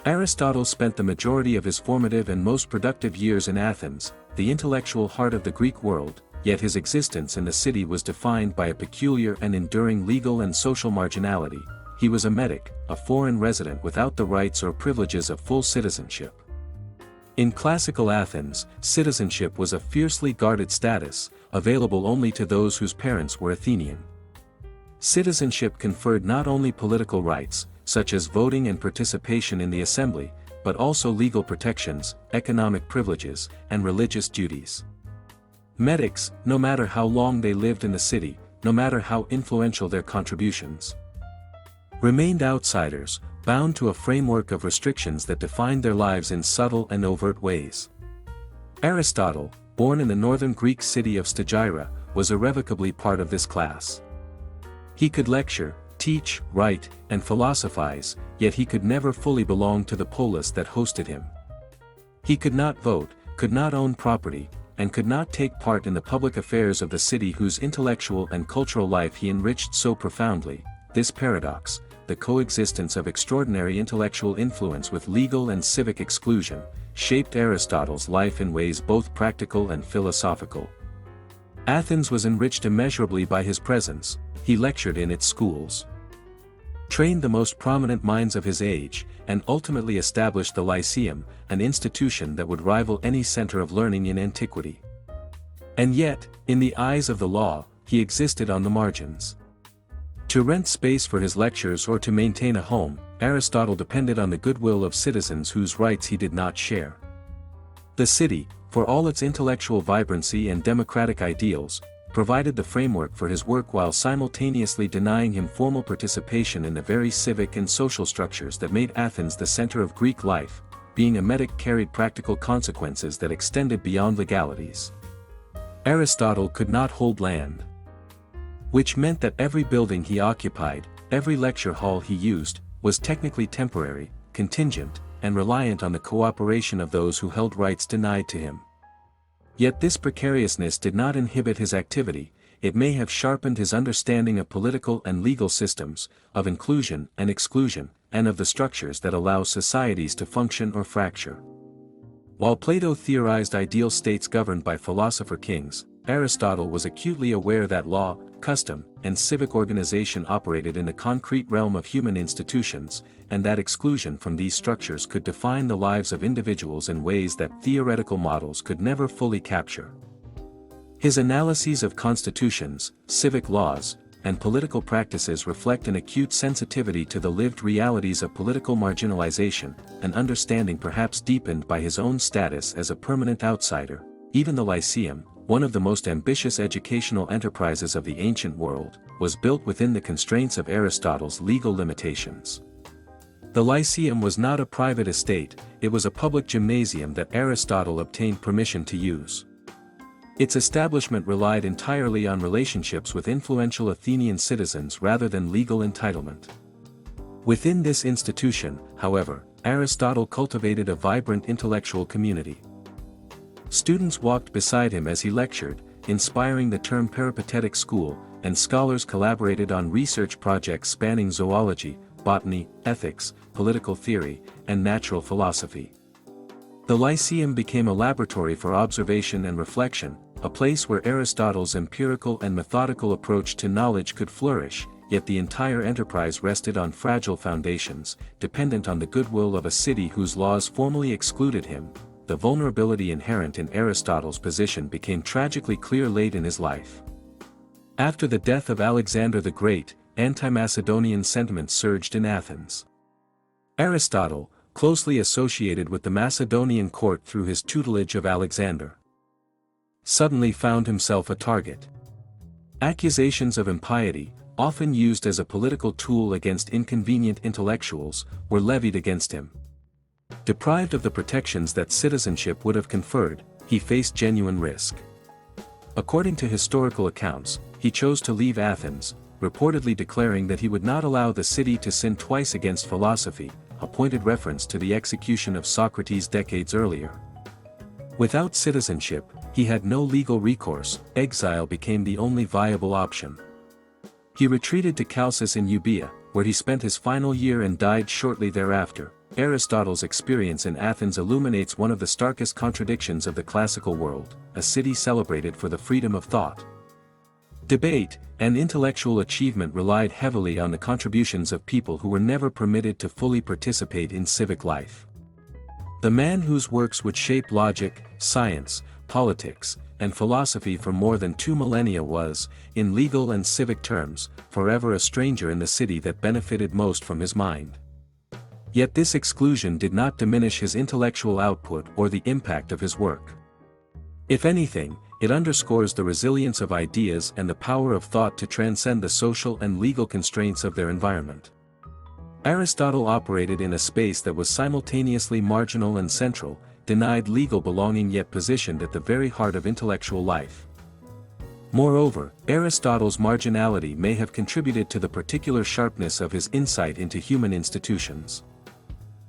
Aristotle spent the majority of his formative and most productive years in Athens, the intellectual heart of the Greek world, yet his existence in the city was defined by a peculiar and enduring legal and social marginality. He was a metic, a foreign resident without the rights or privileges of full citizenship. In classical Athens, citizenship was a fiercely guarded status, available only to those whose parents were Athenian. Citizenship conferred not only political rights, such as voting and participation in the assembly, but also legal protections, economic privileges, and religious duties. Metics, no matter how long they lived in the city, no matter how influential their contributions, remained outsiders, bound to a framework of restrictions that defined their lives in subtle and overt ways. Aristotle, born in the northern Greek city of Stagira, was irrevocably part of this class. He could lecture, teach, write, and philosophize, yet he could never fully belong to the polis that hosted him. He could not vote, could not own property, and could not take part in the public affairs of the city whose intellectual and cultural life he enriched so profoundly. This paradox, the coexistence of extraordinary intellectual influence with legal and civic exclusion, shaped Aristotle's life in ways both practical and philosophical. Athens was enriched immeasurably by his presence. He lectured in its schools, trained the most prominent minds of his age, and ultimately established the Lyceum, an institution that would rival any center of learning in antiquity. And yet, in the eyes of the law, he existed on the margins. To rent space for his lectures or to maintain a home, Aristotle depended on the goodwill of citizens whose rights he did not share. The city, for all its intellectual vibrancy and democratic ideals, provided the framework for his work while simultaneously denying him formal participation in the very civic and social structures that made Athens the center of Greek life. Being a metic carried practical consequences that extended beyond legalities. Aristotle could not hold land, which meant that every building he occupied, every lecture hall he used, was technically temporary, contingent, and reliant on the cooperation of those who held rights denied to him. Yet this precariousness did not inhibit his activity. It may have sharpened his understanding of political and legal systems, of inclusion and exclusion, and of the structures that allow societies to function or fracture. While Plato theorized ideal states governed by philosopher kings, Aristotle was acutely aware that law, custom, and civic organization operated in the concrete realm of human institutions, and that exclusion from these structures could define the lives of individuals in ways that theoretical models could never fully capture. His analyses of constitutions, civic laws, and political practices reflect an acute sensitivity to the lived realities of political marginalization, an understanding perhaps deepened by his own status as a permanent outsider. Even the Lyceum, one of the most ambitious educational enterprises of the ancient world, was built within the constraints of Aristotle's legal limitations. The Lyceum was not a private estate, it was a public gymnasium that Aristotle obtained permission to use. Its establishment relied entirely on relationships with influential Athenian citizens rather than legal entitlement. Within this institution, however, Aristotle cultivated a vibrant intellectual community. Students walked beside him as he lectured, inspiring the term peripatetic school, and scholars collaborated on research projects spanning zoology, botany, ethics, political theory, and natural philosophy. The Lyceum became a laboratory for observation and reflection, a place where Aristotle's empirical and methodical approach to knowledge could flourish, yet the entire enterprise rested on fragile foundations, dependent on the goodwill of a city whose laws formally excluded him. The vulnerability inherent in Aristotle's position became tragically clear late in his life. After the death of Alexander the Great, anti-Macedonian sentiments surged in Athens. Aristotle, closely associated with the Macedonian court through his tutelage of Alexander, suddenly found himself a target. Accusations of impiety, often used as a political tool against inconvenient intellectuals, were levied against him. Deprived of the protections that citizenship would have conferred, he faced genuine risk. According to historical accounts, he chose to leave Athens, reportedly declaring that he would not allow the city to sin twice against philosophy, a pointed reference to the execution of Socrates decades earlier. Without citizenship, he had no legal recourse. Exile became the only viable option. He retreated to Chalcis in Euboea, where he spent his final year and died shortly thereafter, Aristotle's experience in Athens illuminates one of the starkest contradictions of the classical world, a city celebrated for the freedom of thought, debate, and intellectual achievement relied heavily on the contributions of people who were never permitted to fully participate in civic life. The man whose works would shape logic, science, politics, and philosophy for more than 2 millennia was, in legal and civic terms, forever a stranger in the city that benefited most from his mind. Yet this exclusion did not diminish his intellectual output or the impact of his work. If anything, it underscores the resilience of ideas and the power of thought to transcend the social and legal constraints of their environment. Aristotle operated in a space that was simultaneously marginal and central, denied legal belonging yet positioned at the very heart of intellectual life. Moreover, Aristotle's marginality may have contributed to the particular sharpness of his insight into human institutions.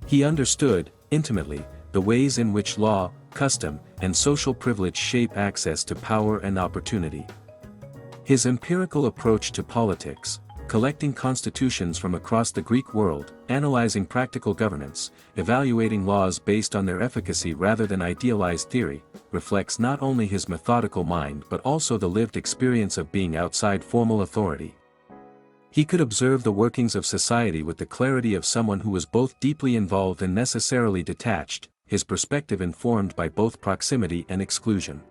He understood, intimately, the ways in which law, custom, and social privilege shape access to power and opportunity. His empirical approach to politics, collecting constitutions from across the Greek world, analyzing practical governance, evaluating laws based on their efficacy rather than idealized theory, reflects not only his methodical mind but also the lived experience of being outside formal authority. He could observe the workings of society with the clarity of someone who was both deeply involved and necessarily detached, his perspective informed by both proximity and exclusion.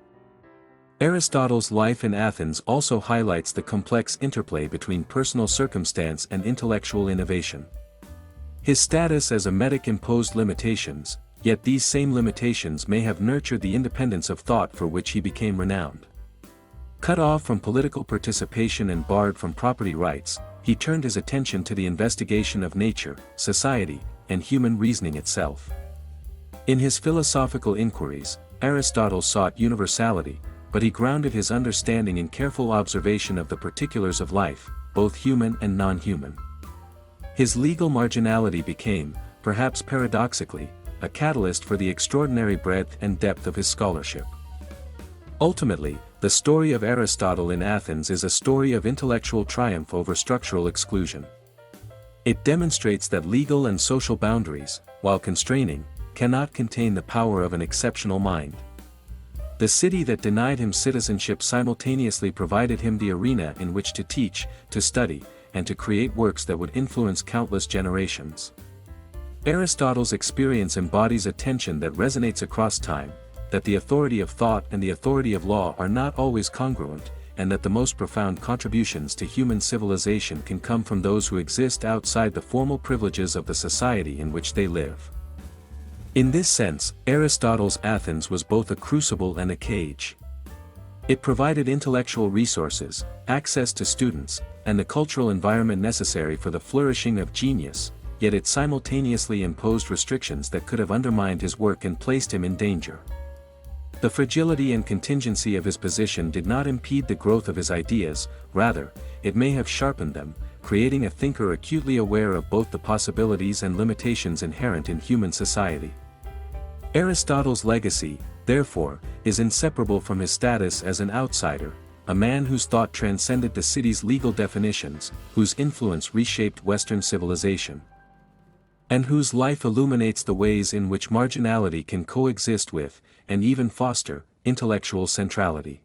Aristotle's life in Athens also highlights the complex interplay between personal circumstance and intellectual innovation. His status as a metic imposed limitations, yet these same limitations may have nurtured the independence of thought for which he became renowned. Cut off from political participation and barred from property rights, he turned his attention to the investigation of nature, society, and human reasoning itself. In his philosophical inquiries, Aristotle sought universality, but he grounded his understanding in careful observation of the particulars of life, both human and non-human. His legal marginality became, perhaps paradoxically, a catalyst for the extraordinary breadth and depth of his scholarship. Ultimately, the story of Aristotle in Athens is a story of intellectual triumph over structural exclusion. It demonstrates that legal and social boundaries, while constraining, cannot contain the power of an exceptional mind. The city that denied him citizenship simultaneously provided him the arena in which to teach, to study, and to create works that would influence countless generations. Aristotle's experience embodies a tension that resonates across time, that the authority of thought and the authority of law are not always congruent, and that the most profound contributions to human civilization can come from those who exist outside the formal privileges of the society in which they live. In this sense, Aristotle's Athens was both a crucible and a cage. It provided intellectual resources, access to students, and the cultural environment necessary for the flourishing of genius, yet it simultaneously imposed restrictions that could have undermined his work and placed him in danger. The fragility and contingency of his position did not impede the growth of his ideas, rather, it may have sharpened them, creating a thinker acutely aware of both the possibilities and limitations inherent in human society. Aristotle's legacy, therefore, is inseparable from his status as an outsider, a man whose thought transcended the city's legal definitions, whose influence reshaped Western civilization, and whose life illuminates the ways in which marginality can coexist with, and even foster, intellectual centrality.